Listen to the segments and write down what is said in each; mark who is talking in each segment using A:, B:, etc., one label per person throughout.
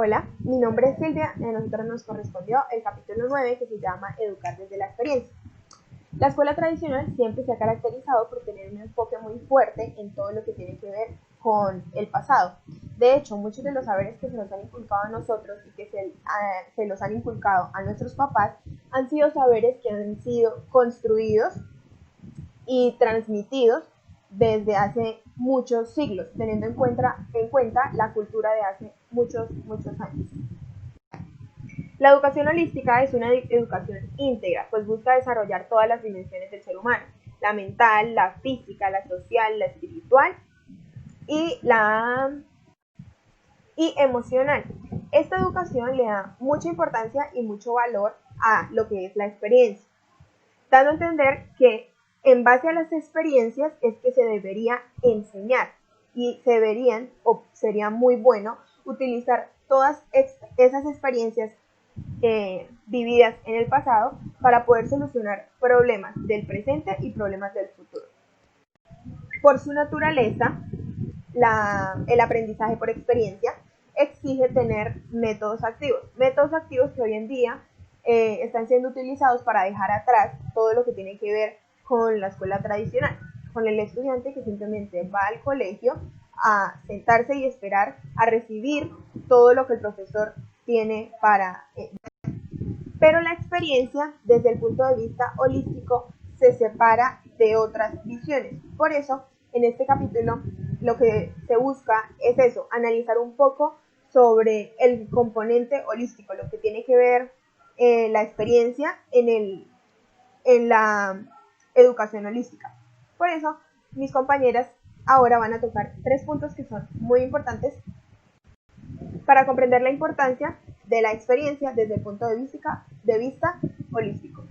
A: Hola, mi nombre es Silvia y a nosotros nos correspondió el capítulo 9 que se llama Educar desde la experiencia. La escuela tradicional siempre se ha caracterizado por tener un enfoque muy fuerte en todo lo que tiene que ver con el pasado. De hecho, muchos de los saberes que se nos han inculcado a nosotros y que se los han inculcado a nuestros papás han sido saberes que han sido construidos y transmitidos desde hace muchos siglos, teniendo en cuenta la cultura de hace muchos años. La educación holística es una educación íntegra, pues busca desarrollar todas las dimensiones del ser humano, la mental, la física, la social, la espiritual y emocional. Esta educación le da mucha importancia y mucho valor a lo que es la experiencia, dando a entender que en base a las experiencias es que se debería enseñar y sería muy bueno utilizar todas esas experiencias vividas en el pasado para poder solucionar problemas del presente y problemas del futuro. Por su naturaleza, el aprendizaje por experiencia exige tener métodos activos que hoy en día están siendo utilizados para dejar atrás todo lo que tiene que ver con la escuela tradicional, con el estudiante que simplemente va al colegio a sentarse y esperar a recibir todo lo que el profesor tiene para pero la experiencia desde el punto de vista holístico se separa de otras visiones. Por eso, en este capítulo lo que se busca es eso, analizar un poco sobre el componente holístico, lo que tiene que ver la experiencia en la educación holística. Por eso, mis compañeras ahora van a tocar 3 puntos que son muy importantes para comprender la importancia de la experiencia desde el punto de vista holístico.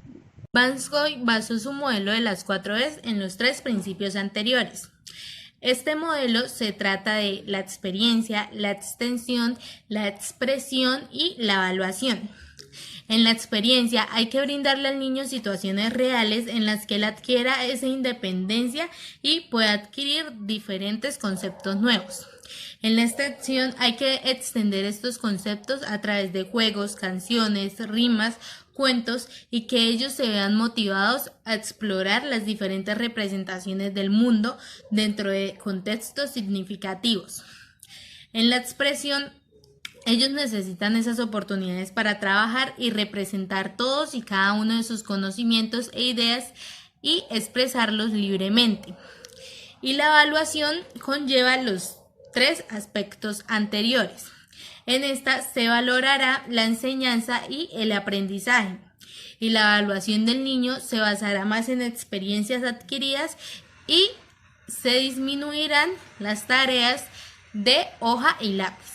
B: Vanscoy basó su modelo de las 4 E's en los 3 principios anteriores. Este modelo se trata de la experiencia, la extensión, la expresión y la evaluación. En la experiencia hay que brindarle al niño situaciones reales en las que él adquiera esa independencia y pueda adquirir diferentes conceptos nuevos. En la extensión hay que extender estos conceptos a través de juegos, canciones, rimas, cuentos y que ellos se vean motivados a explorar las diferentes representaciones del mundo dentro de contextos significativos. En la expresión ellos necesitan esas oportunidades para trabajar y representar todos y cada uno de sus conocimientos e ideas y expresarlos libremente. Y la evaluación conlleva los 3 aspectos anteriores. En esta se valorará la enseñanza y el aprendizaje. Y la evaluación del niño se basará más en experiencias adquiridas y se disminuirán las tareas de hoja y lápiz.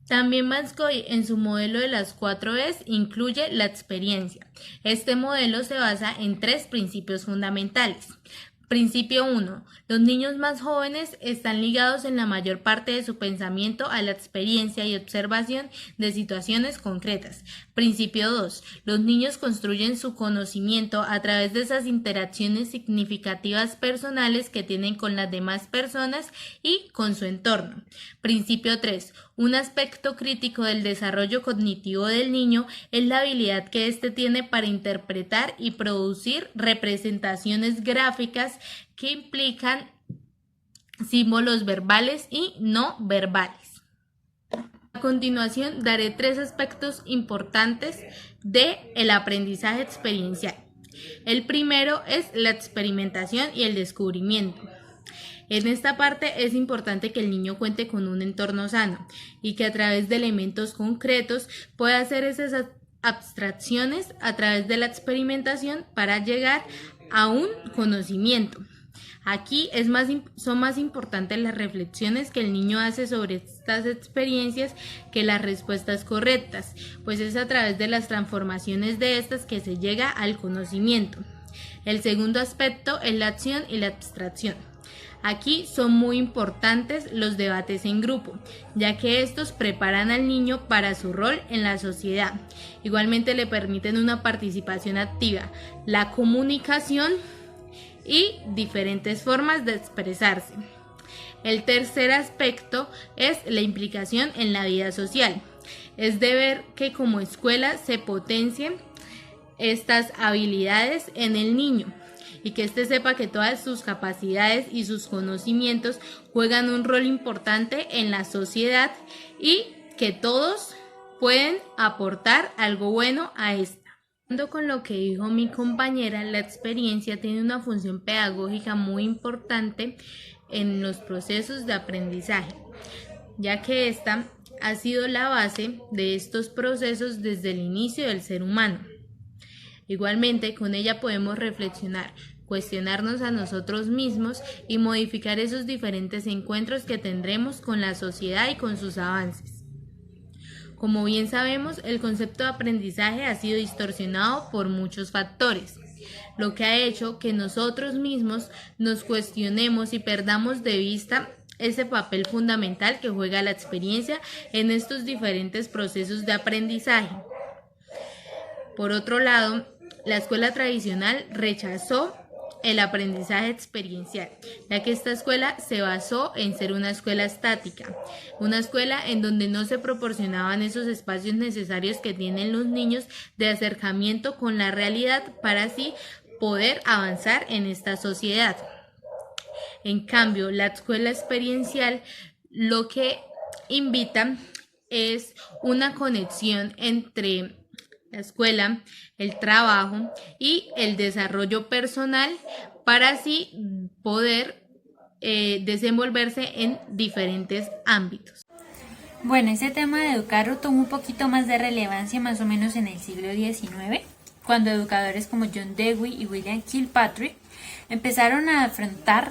B: También Vanscoy en su modelo de las 4 E's incluye la experiencia. Este modelo se basa en 3 principios fundamentales. Principio 1. Los niños más jóvenes están ligados en la mayor parte de su pensamiento a la experiencia y observación de situaciones concretas. Principio 2. Los niños construyen su conocimiento a través de esas interacciones significativas personales que tienen con las demás personas y con su entorno. Principio 3. Un aspecto crítico del desarrollo cognitivo del niño es la habilidad que éste tiene para interpretar y producir representaciones gráficas que implican símbolos verbales y no verbales. A continuación daré 3 aspectos importantes del aprendizaje experiencial. El primero es la experimentación y el descubrimiento. En esta parte es importante que el niño cuente con un entorno sano y que a través de elementos concretos pueda hacer esas abstracciones a través de la experimentación para llegar a un conocimiento. Aquí son más importantes las reflexiones que el niño hace sobre estas experiencias que las respuestas correctas, pues es a través de las transformaciones de estas que se llega al conocimiento. El segundo aspecto es la acción y la abstracción. Aquí son muy importantes los debates en grupo, ya que estos preparan al niño para su rol en la sociedad. Igualmente le permiten una participación activa, la comunicación y diferentes formas de expresarse. El tercer aspecto es la implicación en la vida social. Es deber que como escuela se potencien estas habilidades en el niño y que éste sepa que todas sus capacidades y sus conocimientos juegan un rol importante en la sociedad y que todos pueden aportar algo bueno a esta. Con lo que dijo mi compañera, la experiencia tiene una función pedagógica muy importante en los procesos de aprendizaje, ya que esta ha sido la base de estos procesos desde el inicio del ser humano. Igualmente, con ella podemos reflexionar, cuestionarnos a nosotros mismos y modificar esos diferentes encuentros que tendremos con la sociedad y con sus avances. Como bien sabemos, el concepto de aprendizaje ha sido distorsionado por muchos factores, lo que ha hecho que nosotros mismos nos cuestionemos y perdamos de vista ese papel fundamental que juega la experiencia en estos diferentes procesos de aprendizaje. Por otro lado, la escuela tradicional rechazó el aprendizaje experiencial, ya que esta escuela se basó en ser una escuela estática, una escuela en donde no se proporcionaban esos espacios necesarios que tienen los niños de acercamiento con la realidad para así poder avanzar en esta sociedad. En cambio, la escuela experiencial lo que invita es una conexión entre la escuela, el trabajo y el desarrollo personal para así poder desenvolverse en diferentes ámbitos.
C: Bueno, ese tema de educar tomó un poquito más de relevancia más o menos en el siglo XIX, cuando educadores como John Dewey y William Kilpatrick empezaron a enfrentar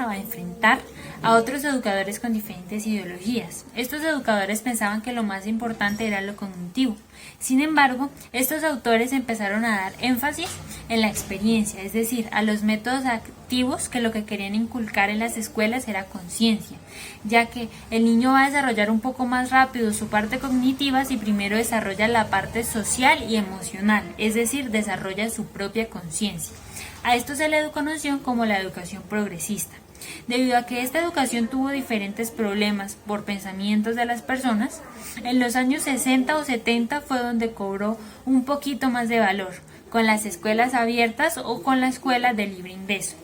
C: a otros educadores con diferentes ideologías. Estos educadores pensaban que lo más importante era lo cognitivo. Sin embargo, estos autores empezaron a dar énfasis en la experiencia, es decir, a los métodos activos que lo que querían inculcar en las escuelas era conciencia, ya que el niño va a desarrollar un poco más rápido su parte cognitiva si primero desarrolla la parte social y emocional, es decir, desarrolla su propia conciencia. A esto se le conoció como la educación progresista. Debido a que esta educación tuvo diferentes problemas por pensamientos de las personas, en los años 60 o 70 fue donde cobró un poquito más de valor, con las escuelas abiertas o con la escuela de libre ingreso.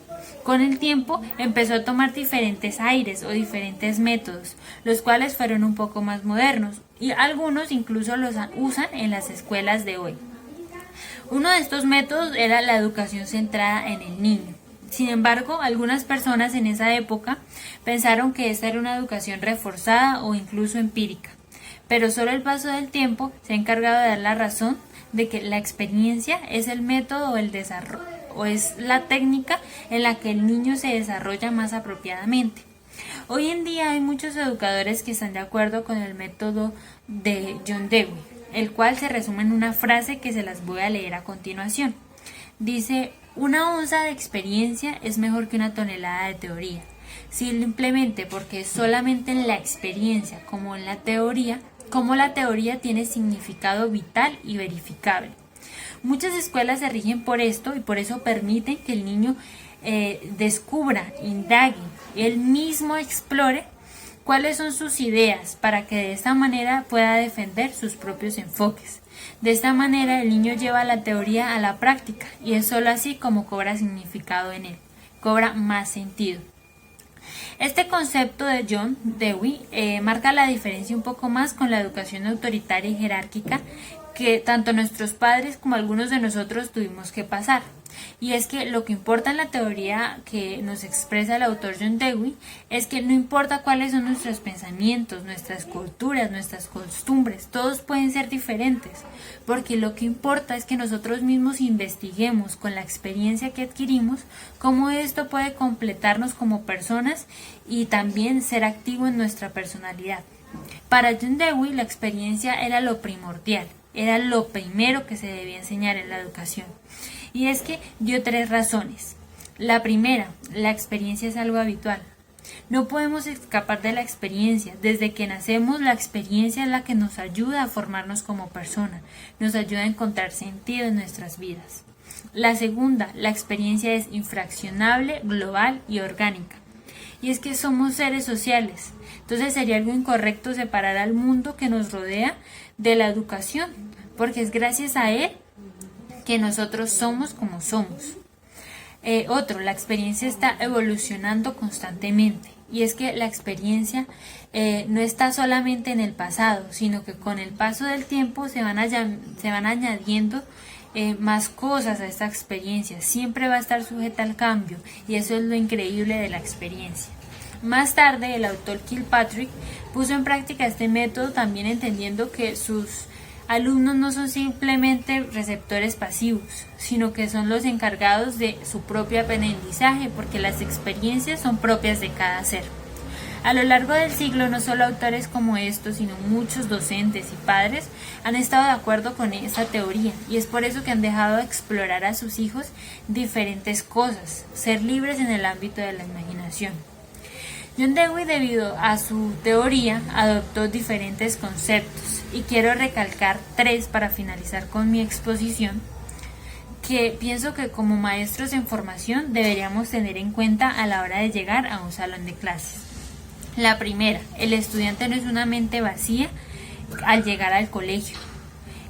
C: Con el tiempo empezó a tomar diferentes aires o diferentes métodos, los cuales fueron un poco más modernos y algunos incluso los usan en las escuelas de hoy. Uno de estos métodos era la educación centrada en el niño. Sin embargo, algunas personas en esa época pensaron que esta era una educación reforzada o incluso empírica, pero solo el paso del tiempo se ha encargado de dar la razón de que la experiencia es el método o el desarrollo, o es la técnica en la que el niño se desarrolla más apropiadamente. Hoy en día hay muchos educadores que están de acuerdo con el método de John Dewey, el cual se resume en una frase que se las voy a leer a continuación. Dice: una onza de experiencia es mejor que una tonelada de teoría, simplemente porque solamente en la experiencia como la teoría tiene significado vital y verificable. Muchas escuelas se rigen por esto y por eso permiten que el niño descubra, indague, él mismo explore cuáles son sus ideas para que de esta manera pueda defender sus propios enfoques. De esta manera el niño lleva la teoría a la práctica y es solo así como cobra significado en él, cobra más sentido. Este concepto de John Dewey marca la diferencia un poco más con la educación autoritaria y jerárquica que tanto nuestros padres como algunos de nosotros tuvimos que pasar. Y es que lo que importa en la teoría que nos expresa el autor John Dewey es que no importa cuáles son nuestros pensamientos, nuestras culturas, nuestras costumbres, todos pueden ser diferentes, porque lo que importa es que nosotros mismos investiguemos con la experiencia que adquirimos cómo esto puede completarnos como personas y también ser activo en nuestra personalidad. Para John Dewey la experiencia era lo primordial, era lo primero que se debía enseñar en la educación. Y es que dio 3 razones. La primera, la experiencia es algo habitual. No podemos escapar de la experiencia. Desde que nacemos, la experiencia es la que nos ayuda a formarnos como persona, nos ayuda a encontrar sentido en nuestras vidas. La segunda, la experiencia es infraccionable, global y orgánica. y es que somos seres sociales. Entonces sería algo incorrecto separar al mundo que nos rodea de la educación, porque es gracias a él que nosotros somos como somos. La experiencia está evolucionando constantemente, y es que la experiencia no está solamente en el pasado, sino que con el paso del tiempo se van añadiendo más cosas a esta experiencia. Siempre va a estar sujeta al cambio, y eso es lo increíble de la experiencia. Más tarde, el autor Kilpatrick puso en práctica este método, también entendiendo que sus alumnos no son simplemente receptores pasivos, sino que son los encargados de su propio aprendizaje, porque las experiencias son propias de cada ser. A lo largo del siglo, no solo autores como estos, sino muchos docentes y padres han estado de acuerdo con esta teoría, y es por eso que han dejado de explorar a sus hijos diferentes cosas, ser libres en el ámbito de la imaginación. John Dewey, debido a su teoría, adoptó diferentes conceptos, y quiero recalcar 3 para finalizar con mi exposición, que pienso que como maestros en formación deberíamos tener en cuenta a la hora de llegar a un salón de clases. La primera, el estudiante no es una mente vacía al llegar al colegio.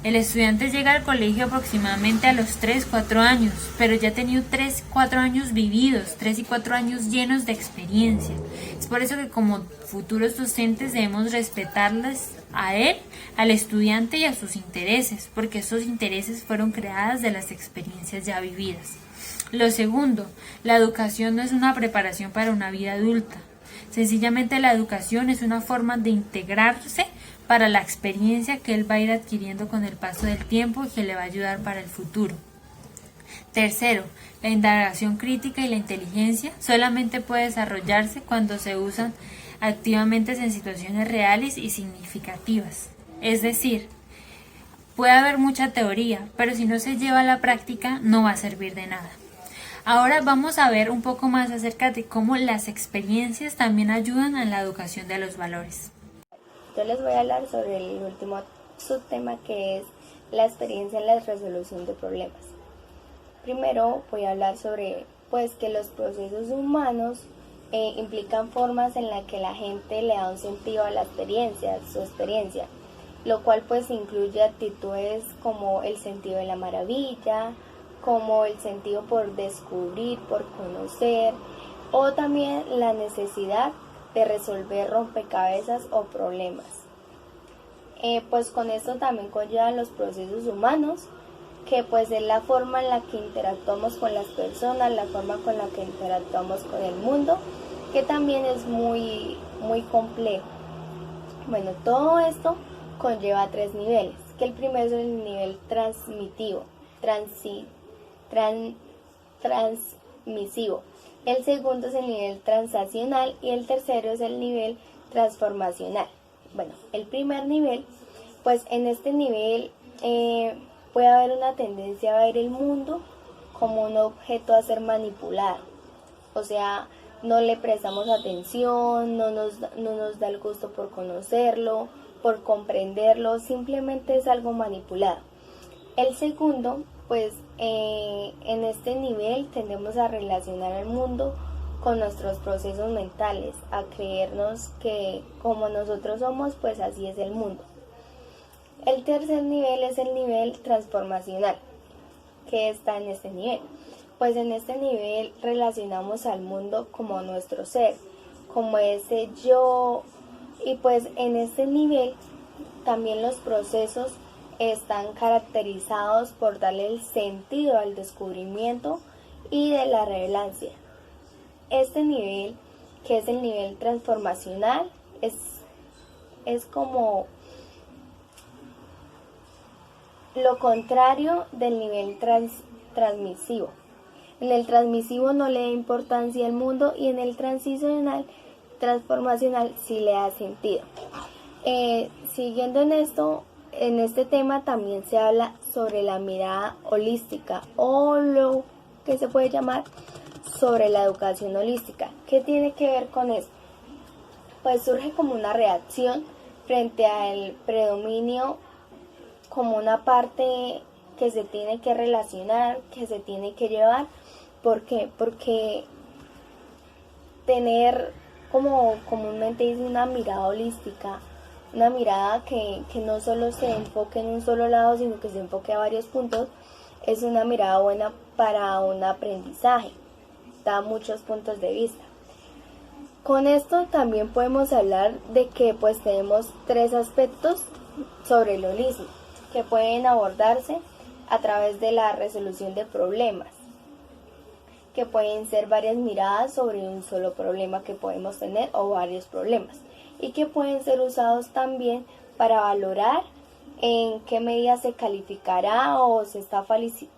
C: El estudiante llega al colegio aproximadamente a los 3-4 años, pero ya ha tenido 3-4 años vividos, 3 y 4 años llenos de experiencia. Es por eso que como futuros docentes debemos respetarles a él, al estudiante y a sus intereses, porque esos intereses fueron creados de las experiencias ya vividas. Lo segundo, la educación no es una preparación para una vida adulta. Sencillamente la educación es una forma de integrarse para la experiencia que él va a ir adquiriendo con el paso del tiempo y que le va a ayudar para el futuro. Tercero, la indagación crítica y la inteligencia solamente puede desarrollarse cuando se usan activamente en situaciones reales y significativas. Es decir, puede haber mucha teoría, pero si no se lleva a la práctica no va a servir de nada. Ahora vamos a ver un poco más acerca de cómo las experiencias también ayudan a la educación de los valores.
D: Yo les voy a hablar sobre el último subtema, que es la experiencia en la resolución de problemas. Primero voy a hablar sobre que los procesos humanos implican formas en las que la gente le da un sentido a la experiencia, su experiencia, lo cual incluye actitudes como el sentido de la maravilla, como el sentido por descubrir, por conocer, o también la necesidad de resolver rompecabezas o problemas. Con esto también conllevan los procesos humanos, que es la forma en la que interactuamos con las personas, la forma con la que interactuamos con el mundo, que también es muy, muy complejo. Bueno, todo esto conlleva 3 niveles, que el primero es el nivel transmisivo, el segundo es el nivel transaccional y el tercero es el nivel transformacional. Bueno, el primer nivel, en este nivel puede haber una tendencia a ver el mundo como un objeto a ser manipulado. O sea, no le prestamos atención, no nos da el gusto por conocerlo, por comprenderlo, simplemente es algo manipulado. El segundo, en este nivel tendemos a relacionar el mundo con nuestros procesos mentales, a creernos que como nosotros somos, así es el mundo. El tercer nivel es el nivel transformacional, que está en este nivel. En este nivel relacionamos al mundo como nuestro ser, como ese yo, y en este nivel también los procesos están caracterizados por darle el sentido al descubrimiento y de la relevancia. Este nivel, que es el nivel transformacional, es como lo contrario del nivel transmisivo. En el transmisivo no le da importancia al mundo, y en el transformacional sí le da sentido. Siguiendo en este tema también se habla sobre la mirada holística, o lo que se puede llamar sobre la educación holística. ¿Qué tiene que ver con esto? Surge como una reacción frente al predominio, como una parte que se tiene que relacionar, que se tiene que llevar. ¿Por qué? Porque tener como comúnmente dice, una mirada holística, una mirada que no solo se enfoque en un solo lado, sino que se enfoque a varios puntos, es una mirada buena para un aprendizaje, da muchos puntos de vista. Con esto también podemos hablar de que pues tenemos 3 aspectos sobre el holismo que pueden abordarse a través de la resolución de problemas, que pueden ser varias miradas sobre un solo problema que podemos tener o varios problemas, y que pueden ser usados también para valorar en qué medida se calificará o se está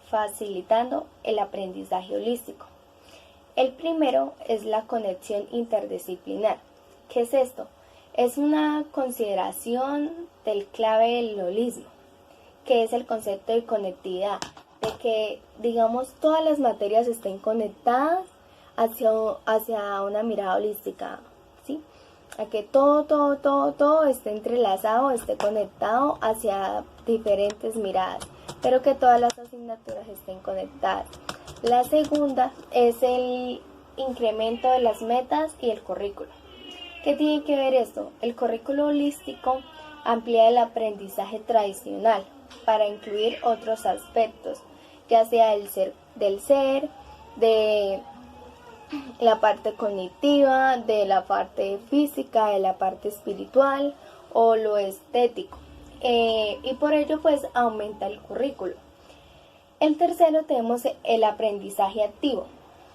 D: facilitando el aprendizaje holístico. El primero es la conexión interdisciplinar. ¿Qué es esto? Es una consideración del clave del holismo, que es el concepto de conectividad, de que, digamos, todas las materias estén conectadas hacia una mirada holística, ¿sí? A que todo esté entrelazado, esté conectado hacia diferentes miradas, pero que todas las asignaturas estén conectadas. La segunda es el incremento de las metas y el currículo. ¿Qué tiene que ver esto? El currículo holístico amplía el aprendizaje tradicional para incluir otros aspectos, ya sea del ser, de la parte cognitiva, de la parte física, de la parte espiritual o lo estético. Y por ello pues aumenta el currículo. El tercero tenemos el aprendizaje activo,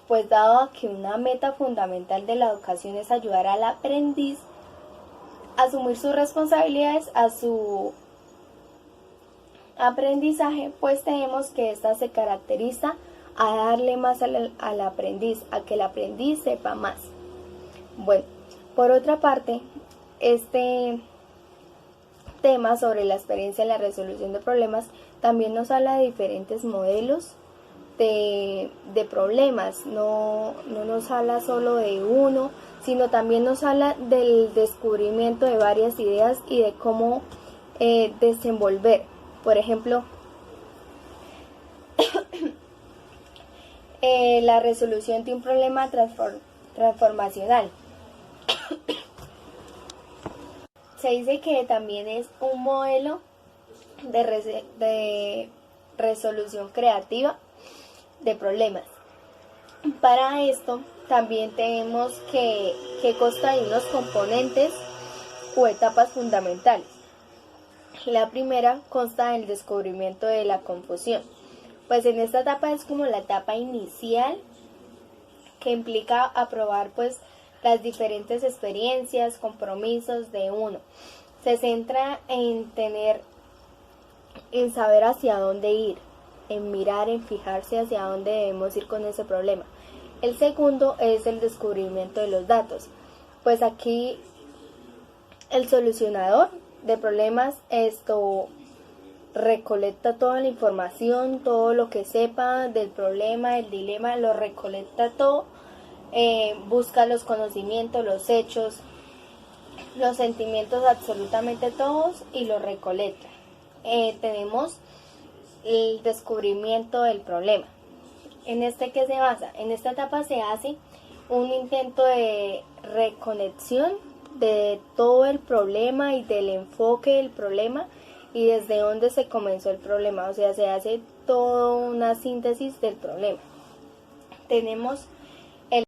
D: pues dado que una meta fundamental de la educación es ayudar al aprendiz a asumir sus responsabilidades a su aprendizaje, pues tenemos que esta se caracteriza a darle más al aprendiz, a que el aprendiz sepa más. Bueno, por otra parte, este tema sobre la experiencia en la resolución de problemas también nos habla de diferentes modelos de problemas, no nos habla solo de uno, sino también nos habla del descubrimiento de varias ideas y de cómo desenvolver, por ejemplo, la resolución de un problema transformacional. Se dice que también es un modelo de resolución creativa de problemas. Para esto también tenemos que consta de unos componentes o etapas fundamentales. La primera consta del descubrimiento de la confusión. Pues en esta etapa es como la etapa inicial que implica aprobar pues las diferentes experiencias, compromisos de uno. Se centra en saber hacia dónde ir, en mirar, en fijarse hacia dónde debemos ir con ese problema. El segundo es el descubrimiento de los datos. Pues aquí el solucionador de problemas recolecta toda la información, todo lo que sepa del problema, el dilema, lo recolecta todo, busca los conocimientos, los hechos, los sentimientos, absolutamente todos, y lo recolecta. Tenemos el descubrimiento del problema. ¿En qué se basa? En esta etapa se hace un intento de reconexión de todo el problema y del enfoque del problema y desde dónde se comenzó el problema, o sea, se hace toda una síntesis del problema. Tenemos